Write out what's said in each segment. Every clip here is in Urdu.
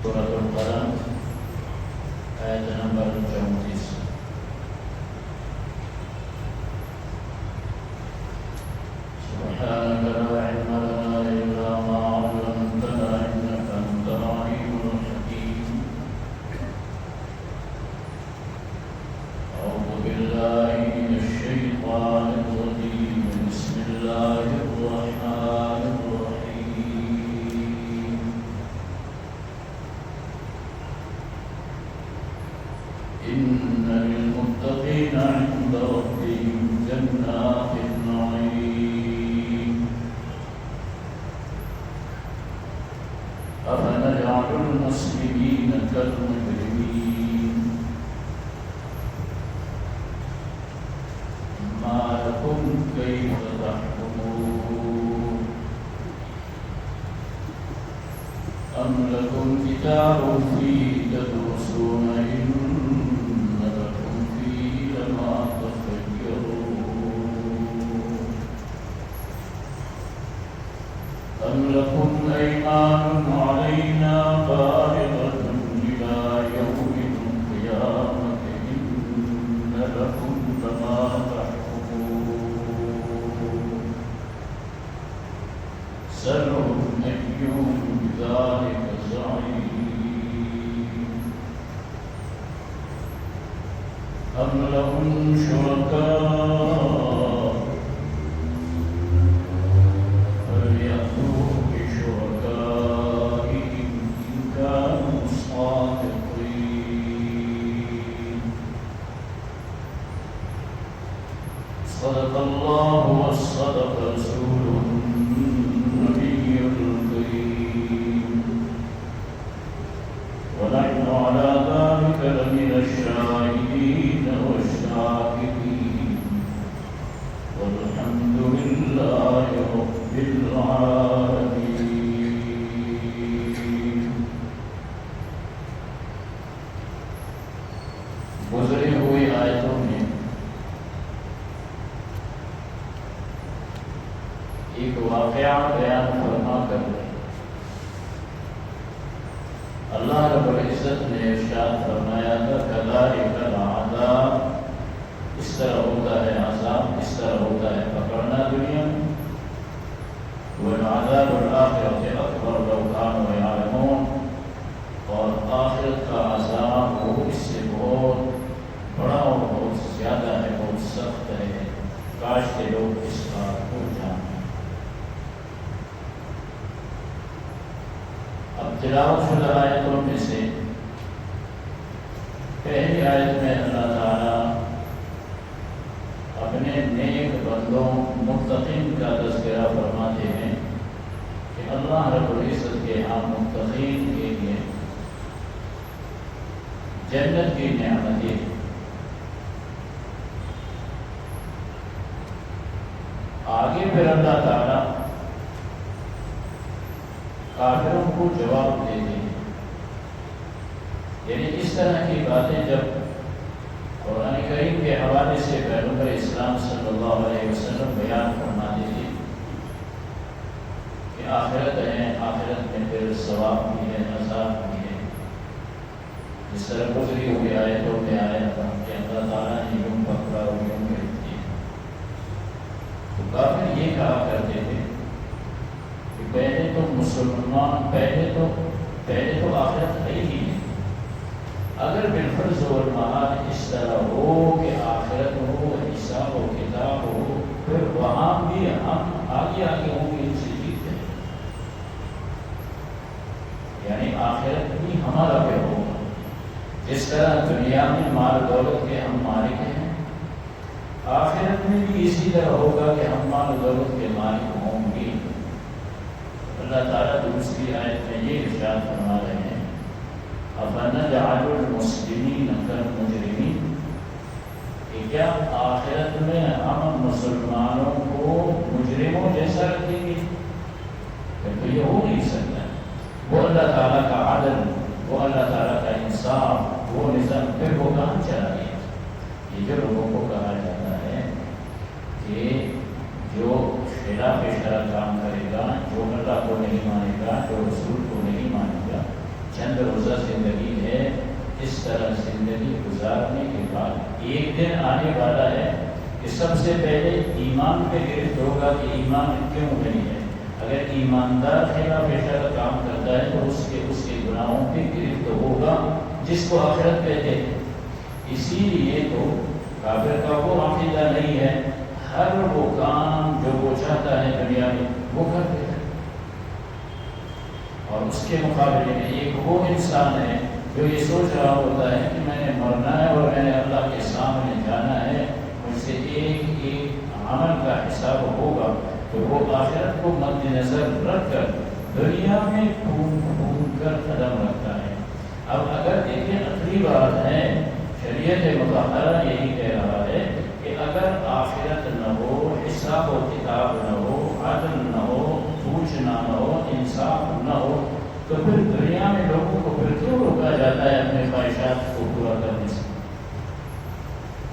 سورۃ القلم آیت نمبر 34۔ سبحانك لا علم لنا إلا ما علمتنا إنك أنت العليم الحكيم۔ أعوذ بالله من الشيطان الرجيم، بسم الله الرحمن الرحيم۔ إن للمتقين عند ربهم جنات النعيم۔ أفنجعل المسلمين كالمجرمين؟ ما لكم كيف تحكمون؟ أم لكم كتاب فيه تدرسون إن لكم فيه لما تخيرون؟ أم لكم أيمان علينا بالغة إلى يوم القيامة إن لكم لما تحكمون؟ سلهم أيهم بذلك زعيم؟ أم لهم شركاء فليأتوا بشركائهم إن كانوا صادقين۔ صدق الله وصدق رسوله النبي الكريم، ونحن على ذلك لمن الشاهدين والشاكرين، والحمد لله رب العالمين۔ گزری ہوئی آیتوں میں ایک واقعہ بیان فرما کر اللہ رب العزت نے ارشاد فرمایا تھا کذالک العذاب، اس طرح ہوتا ہے عذاب، اس طرح ہوتا ہے پکڑنا دنیا میں، وَالْعَذَابُ الْآخِرَةِ أَكْبَرُ لَوْ كَانُوا يَعْلَمُونَ، اور آخرت کا عذاب وہ اس سے بہت بڑا اور بہت زیادہ ہے، بہت سخت ہے، کاش کے لوگ اس بات کو جانیں۔ اب تلاوت شدہ آیتوں میں سے پہلی آیت میں اللہ تعالیٰ اپنے نیک بندوں متقین کا تذکرہ فرماتے ہیں کہ اللہ رب العزت کے ہاں متقین کے لیے جنت کی نعمتیں۔ آگے پھر اللہ تعالیٰ کافروں کو جواب دیتے ہیں، یعنی اس طرح کی باتیں جب قرآن کریم کے حوالے سے پیغمبر اسلام صلی اللہ علیہ وسلم بیان فرماتے تھے کہ آخرت ہے، آخرت میں پھر ثواب بھی ہے، عذاب بھی ہے، جس طرح گزری ہوئی آیتوں میں آیا تھا کہ اللہ تعالیٰ نے یوں پکڑا اور یوں گرفت کیا، تو کافر یہ کہا کرتے تھے کہ پہلے تو مسلمان پہلے تو آخرت ہے ہی نہیں، اگر بالفرض والمحال اس طرح ہو کہ آخرت ہو، حساب و کتاب ہو، پھر وہاں بھی ہم آگے ہوں گے ان سے جیتے ہیں، یعنی آخرت بھی ہمارا پہ ہوگا، جس طرح دنیا میں مال دولت کے ہم مالک ہیں، آخرت میں بھی اسی طرح ہوگا کہ ہم مال دولت کے مالک ہوں گے۔ اللہ تعالیٰ دوسری آیت میں یہ ارشاد فرما رہے ہیں أَفَنَجْعَلُ الْمُسْلِمِينَ كَالْمُجْرِمِينَ، کہ کیا آخرت میں ہم مسلمانوں کو مجرموں جیسا رکھیں گے؟ پھر تو یہ ہو نہیں سکتا۔ وہ اللہ تعالیٰ کا عدل، وہ اللہ تعالیٰ کا انصاف، وہ نظام پھر وہ کہاں چلا گیا؟ یہ جو لوگوں کو کہا جاتا ہے کہ جو خلاف شرع کام کرے گا، جو اللہ کو نہیں مانے گا، جو رسول کو نہیں مانے گا، جنت چند روزہ زندگی ہے، اس طرح زندگی گزارنے کے بعد ایک دن آنے والا ہے کہ سب سے پہلے ایمان پہ گرفت ہوگا کہ ایمان کیوں نہیں ہے۔ اگر ایماندار خلاف شرع کام کرتا ہے تو اس کے گناہوں پہ گرفت ہوگا، جس کو آخرت کہتے ہیں۔ اسی لیے تو کافر کا وہ عقیدہ نہیں ہے، ہر وہ کام جو وہ چاہتا ہے دنیا میں وہ کر دیتا ہے، اور اس کے مقابلے میں ایک وہ انسان ہے جو یہ سوچ رہا ہوتا ہے کہ میں نے مرنا ہے اور میں نے اللہ کے سامنے جانا ہے، مجھ سے ایک ایک عمل کا حساب ہوگا، تو وہ آخرت کو مد نظر رکھ کر دنیا میں گھوم کر قدم رکھتا ہے۔ اب اگر دیکھیں عقلی بات ہے، شریعت مطہرہ یہی کہہ رہا ہے کہ اگر آخرت نہ ہو، حساب و کتاب نہ ہو، عدل نہ ہو، پوچھنا نہ ہو، انصاف نہ ہو، تو پھر دنیا میں لوگوں کو پھر کیوں روکا جاتا ہے اپنے خواہشات کو پورا کرنے سے؟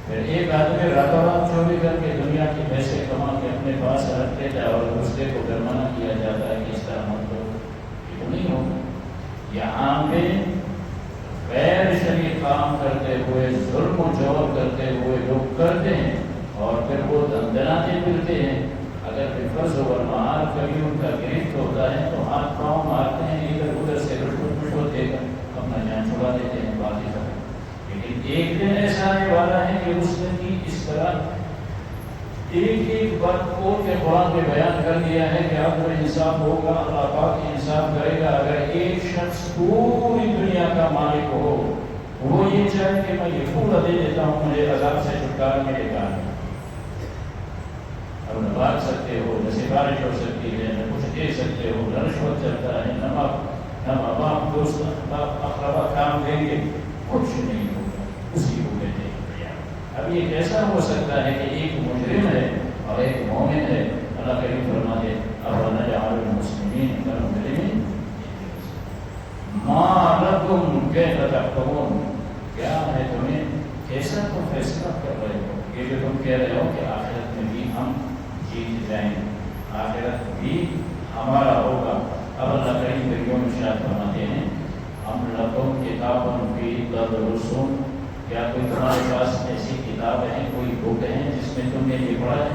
پھر ایک آدمی راتوں رات چوری کر کے دنیا کے پیسے کما کے اپنے پاس رکھ دیتا ہے اور دوسرے کو جرمانہ کیا جاتا ہے کہ اس طرح مت کرو، یہ تو نہیں ہوگا۔ یہاں پہ غیر شرعی کام کرتے ہوئے، ظلم و جور کرتے ہوئے لوگ کرتے ہیں اور پھر وہ دندناتے پھرتے ہیں۔ اگر فرض و معال کبھی ان کا گرفت ہوتا ہے تو ہاتھ پاؤں مارتے ہیں، ادھر ادھر سے رشوت دے کر اپنا جان چھڑا دیتے ہیں، باقی سب۔ لیکن ایک دن ایسا آنے والا ہے کہ اس نے کی اس طرح ایک ایک بات کو کہ قرآن میں بیان کر دیا ہے کہ اب انصاف ہوگا، اللہ پاک انصاف کرے گا۔ اگر ایک شخص پوری دنیا کا مالک ہو، وہ یہ چاہے کہ میں یہ پورا دے دیتا ہوں، مجھے عذاب سے چھٹکارا ملے گا، اب نہ بھاگ سکتے ہو، نہ سفارش ہو سکتی ہے، نہ کچھ دے سکتے ہو، نہ رشوت چلتا ہے، نہ ماں باپ دوست اقربا کام دیں گے، کچھ نہیں ہوگا، اسی کو کہتے ہیں۔ اب یہ کیسا ہو سکتا ہے کہ ایک مجرم ہے اور ایک مومن ہے؟ اللہ کریم فرماتے ہیں أَفَنَجْعَلُ الْمُسْلِمِينَ كَالْمُجْرِمِينَ مَا لَكُمْ كَيْفَ تَحْكُمُونَ، کیا ہے تمہیں، کیسا تم فیصلہ کر رہے ہو؟ یہ جو تم کہہ رہے ہو کہ آخرت میں بھی ہم جیت جائیں گے، آخرت بھی ہمارا ہوگا۔ اب اللہ کریم بریوں ارشاد فرماتے ہیں ہم لکم کتاب فیہ تدرسون، کیا کوئی تمہارے پاس ایسی کتاب ہے، کوئی بک ہے جس میں تم نے یہ پڑھا ہے؟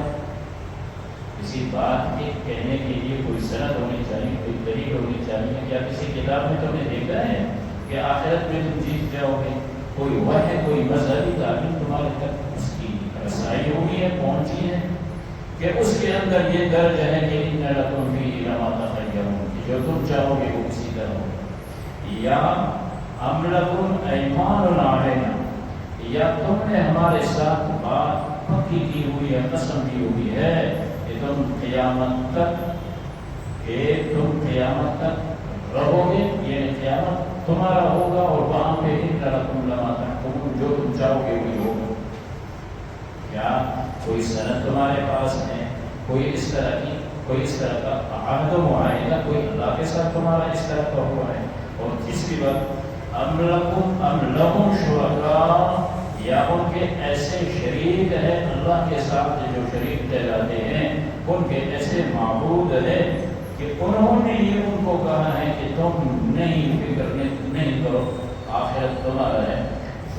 کسی بات کے کہنے کے لیے کوئی سند ہونی چاہیے، کوئی دلیل ہونی چاہیے۔ کیا کسی کتاب میں تم نے دیکھا ہے کہ آخرت میں تم جیت جاؤ گے؟ کوئی وحی، کوئی مذہبی تعلیم تمہارے تک اس کی رسائی ہوئی ہے، پہنچی ہے کہ اس کے اندر یہ درج ہے کہ ان لکم فیہ ما تخیرون، کہ جو تم چاہو گے وہ اسی طرح ہوگا؟ یا ام لکم ایمان علینا، یا تم نے ہمارے ساتھ بات پکی کی ہوئی ہے، قسم کی ہوئی ہے کہ تم قیامت تک رہو گے، یعنی قیامت تمہارا ہوگا اور وہاں پہ ان لکم لما تحکمون، جو تم چاہو گے وہی ہوگا۔ کیا کوئی سند تمہارے پاس ہے، کوئی اس طرح کا عہد و معاہدہ کوئی اللہ کے ساتھ تمہارا اس طرح کا ہوا ہے؟ اور تیسری بات ام لہم شرکاء، یا ان کے ایسے شریک ہے اللہ کے ساتھ جو شریک ٹھہراتے ہیں، ان کے ایسے معبود ہے کہ انہوں نے یہ ان کو کہا ہے کہ تم نہیں فکر نہیں کرو، آخرت تمہارا ہے۔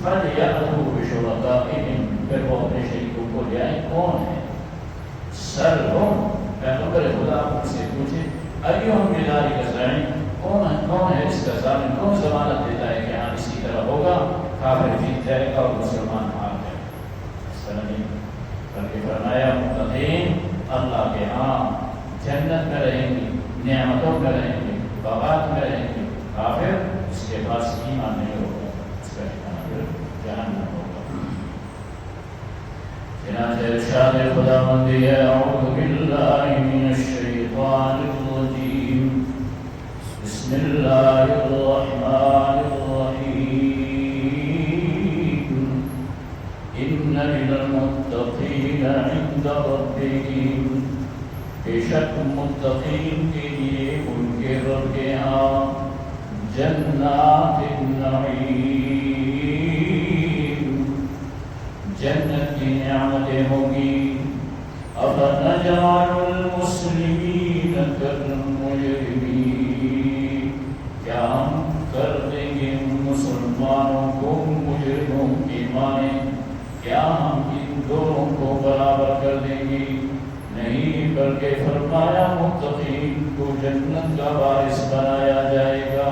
فَلْيَأْتُوا بِشُرَكَائِهِمْ، پھر وہ اپنے شریکوں کو لے آئیں۔ کون ہے؟ سَلْهُمْ، پیغمبر خدا ان سے پوچھے أَيُّهُمْ بِذَلِكَ زَعِيمٌ، کون ہے اس کا ضامن، کون ضمانت دیتا ہے کہ ہاں اسی طرح ہوگا، کافر جیت جائے گا اور مسلمان ہار جائے گا؟ اس طرح نہیں، بلکہ فرمایا متقین اللہ کے ہاں جنت میں رہیں گے، نعمتوں میں رہیں گے، باغات میں رہیں گے۔ کافر اس کے پاس ایمان نہیں ہوگا، اس کا ٹھکانہ جہنم ہوگا۔ چنانچہ ارشاد خداوندی ہے اعوذ باللہ من الشیطان الرجیم، بسم اللہ الرحمن الرحیم، ان للمتقین عند ربهم، بے شک متقین کے لیے ان کے رب کے ہاں جنات النعیم، جنت کی نعمتیں ہوں گی۔ افنجعل المسلمین کالمجرمین، کیا ہم کر دیں کیا ہم ان دونوں کو برابر کر دیں گے؟ نہیں، بلکہ فرمایا متقین کو جنت کا وارث بنایا جائے گا۔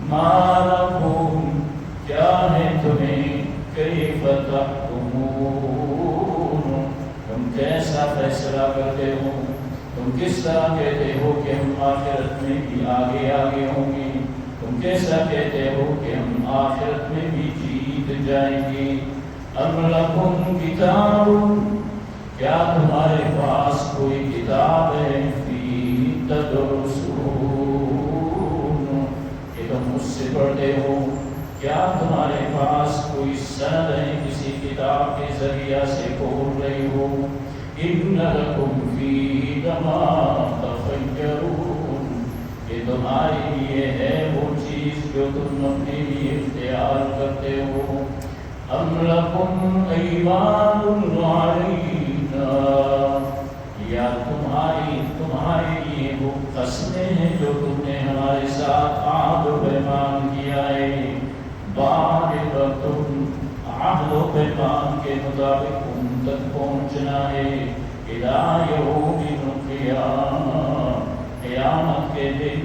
ما لکم، کیا ہے تمہیں، کیف تحکمون، تم کیسا فیصلہ کرتے ہو، تم کس طرح کہتے ہو کہ ہم آخرت میں بھی آگے آگے ہوں گے، تم کیسا کہتے ہو کہ ہم آخرت میں بھی جیت جائیں گے۔ ام لکم کتاب، کیا تمہارے پاس کوئی کتاب ہے، فی تدرسون، کہ تم اس سے پڑھتے ہو، کیا تمہارے پاس کوئی سند ہے، کسی کتاب کے ذریعہ سے پڑھ رہی ہو؟ ان لکم فیہ ما تخیرون، کہ تمہارے لیے ہے وہ چیز جو تم اپنے لیے اختیار کرتے ہو۔ ام لکم ایمان علینا، یا تمہارے لیے وہ قسمیں ہیں جو تم نے ہمارے ساتھ عہد و پیمان کیا ہے، بالغۃ، عہد و پیمان کے مطابق ان تک پہنچنا ہے، الی یوم القیامہ، قیامت کے دن،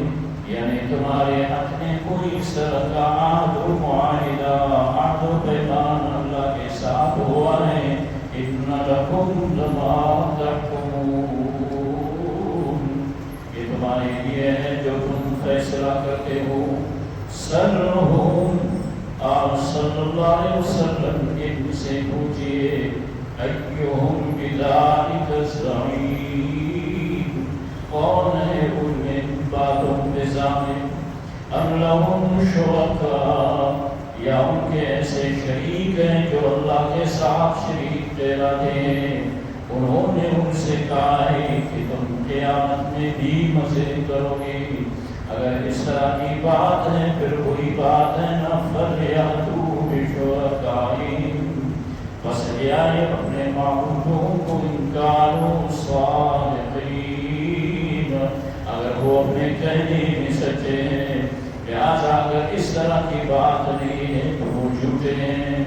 یعنی تمہارے حق میں کوئی اس طرح کا عہد و معاہدہ، عہد و پیمان اللہ کے ساتھ ہوا ہے، ان لکم لما تحکمون، یہ تمہارے لیے ہے جو تم فیصلہ کرتے ہو۔ سلہم، آپ صلی اللہ علیہ وسلم ان سے پوچھئے، ایہم بذالک زعیم، کون ہے ان میں باتوں پہ ضامن، ام لہم شرکاء، یا ان کے ایسے شریک ہیں جو اللہ کے ساتھ شریک ٹھہراتے ہیں۔ انہوں نے ان سے کہا ہے کہ تم قیامت میں بھی مزے کرو گے، اگر اس طرح کی بات ہے پھر کوئی بات ہے نہ، فَلْيَأْتُوا بِشُرَكَائِهِمْ، بس لے آئے اپنے معبودوں کو، ان کانوا صادقین، اگر وہ اپنے کہنے میں سچے ہیں، لہٰذا اگر اس طرح کی بات نہیں ہے تو وہ جھوٹے ہیں۔